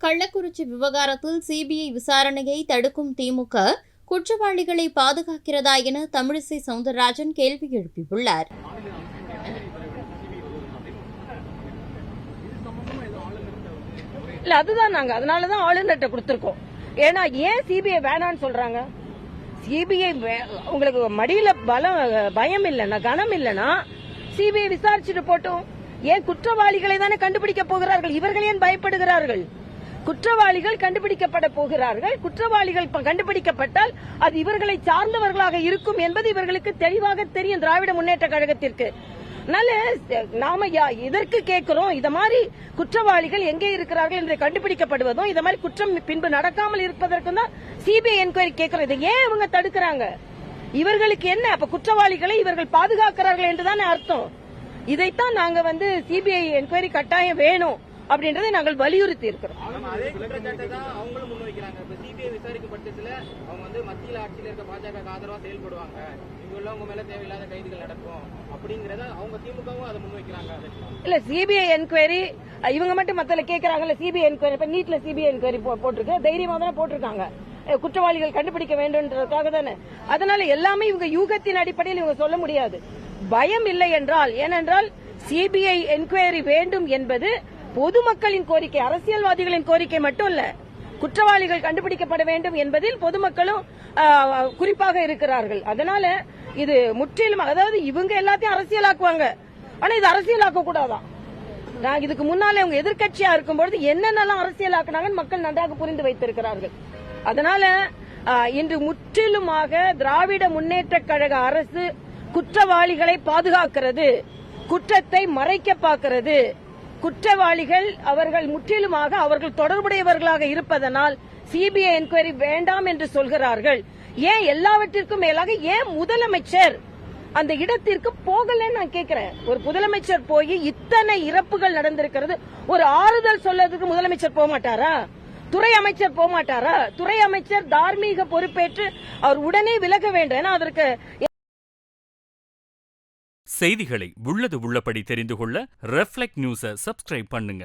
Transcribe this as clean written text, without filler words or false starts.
கள்ளக்குறிச்சி விவகாரத்தில் சிபிஐ விசாரணையை தடுக்கும் திமுக குற்றவாளிகளை பாதுகாக்கிறதா என தமிழிசை சவுந்தரராஜன் கேள்வி எழுப்பியுள்ளார். அதுதான் நாங்க அதனாலதான் ஆளுநர்கிட்ட கொடுத்திருக்கோம். ஏன்னா ஏன் சிபிஐ வேணான்னு சொல்றாங்க? சிபிஐ உங்களுக்கு மடியில பயம் இல்லைன்னா, கனம் இல்லைன்னா சிபிஐ விசாரிச்சுட்டு போட்டோம். ஏன் குற்றவாளிகளை தானே கண்டுபிடிக்க போகிறார்கள். இவர்கள் ஏன் பயப்படுகிறார்கள்? குற்றவாளிகள் கண்டுபிடிக்கப்பட போகிறார்கள். குற்றவாளிகள் கண்டுபிடிக்கப்பட்டால் அது இவர்களை சார்ந்தவர்களாக இருக்கும் என்பது இவர்களுக்கு தெளிவாக தெரியும், திராவிட முன்னேற்ற கழகத்திற்கு. அதனால நாம இதற்கு கேட்கிறோம், இத மாதிரி குற்றவாளிகள் எங்கே இருக்கிறார்கள் என்று கண்டுபிடிக்கப்படுவதும், இத மாதிரி குற்றம் பின்பு நடக்காமல் இருப்பதற்கும் தான் சிபிஐ என்கொயரி கேட்கிறோம். இதை ஏன் இவங்க தடுக்கிறாங்க? இவர்களுக்கு என்ன அப்ப குற்றவாளிகளை இவர்கள் பாதுகாக்கிறார்கள் என்றுதானே அர்த்தம். இதைத்தான் நாங்க சிபிஐ என்கொயரி கட்டாயம் வேணும் அப்படின்றதை நாங்கள் வலியுறுத்தி இருக்கிறோம். அவங்களும் முன்வைக்கிறாங்க. சிபிஐ விசாரிக்கப்பட்டதுல அவங்க மத்தியில் ஆட்சியில் இருக்க பாஜக ஆதரவா செயல்படுவாங்க, இவங்க மேல தேவையில்லாத கைதுகள் நடக்கும் அப்படிங்கறத அவங்க திமுகவும் அதை முன்வைக்கிறாங்க. இல்ல சிபிஐ என்கொயரி இவங்க மட்டும் மத்தல கேட்கறாங்கல்ல. சிபிஐ என்கொயரி இப்ப நீட்ல சிபிஐ என்கொயரி போட்டிருக்கு, தைரியமா தானே போட்டிருக்காங்க. குற்றவாளிகள் கண்டுபிடிக்க வேண்டும்ன்றதுக்காக தானே. அதனால எல்லாமே இவங்க யூகத்தின் அடிப்படையில் இவங்க சொல்ல முடியாது. பயம் இல்லை என்றால், ஏனென்றால் சிபிஐ என்கொயரி வேண்டும் என்பது பொதுமக்களின் கோரிக்கை, அரசியல்வாதிகளின் கோரிக்கை மட்டும் இல்ல. குற்றவாளிகள் கண்டுபிடிக்கப்பட வேண்டும் என்பதில் பொதுமக்களும் குறிப்பாக இருக்கிறார்கள். அதனால இது முற்றிலும், அதாவது இவங்க எல்லாத்தையும் அரசியலாக்குவாங்க, ஆனா இது அரசியலாக்க கூடாதான். நான் இதுக்கு முன்னாலே அவங்க எதிர்கட்சியா இருக்கும்போது என்னென்னலாம் அரசியலாக்குனாங்கன்னு மக்கள் நன்றாக புரிந்து வைத்திருக்கிறார்கள். அதனால இன்று முற்றிலுமாக திராவிட முன்னேற்ற கழக அரசு குற்றவாளிகளை பாதுகாக்கிறது, குற்றத்தை மறைக்க பார்க்கிறது. குற்றவாளிகள் அவர்கள் முற்றிலுமாக அவர்கள் தொடர்புடையவர்களாக இருப்பதனால் சிபிஐ என்கொயரி வேண்டாம் என்று சொல்கிறார்கள். ஏன் எல்லாவற்றிற்கும் மேலாக ஏன் முதலமைச்சர் அந்த இடத்திற்கு போகலன்னு நான் கேட்கிறேன். ஒரு முதலமைச்சர் போய் இத்தனை இறப்புகள் நடந்திருக்கிறது, ஒரு ஆறுதல் சொல்லறதுக்கு முதலமைச்சர் போக மாட்டாரா? துறை அமைச்சர் போக மாட்டாரா? துறை அமைச்சர் தார்மீக பொறுப்பேற்று அவர் உடனே விலக வேண்டும். ஏன்னா அதற்கு செய்திகளை உள்ளது உள்ளபடி தெரிந்து கொள்ள ரெஃப்ளெக்ட் நியூஸை சப்ஸ்கிரைப் பண்ணுங்க.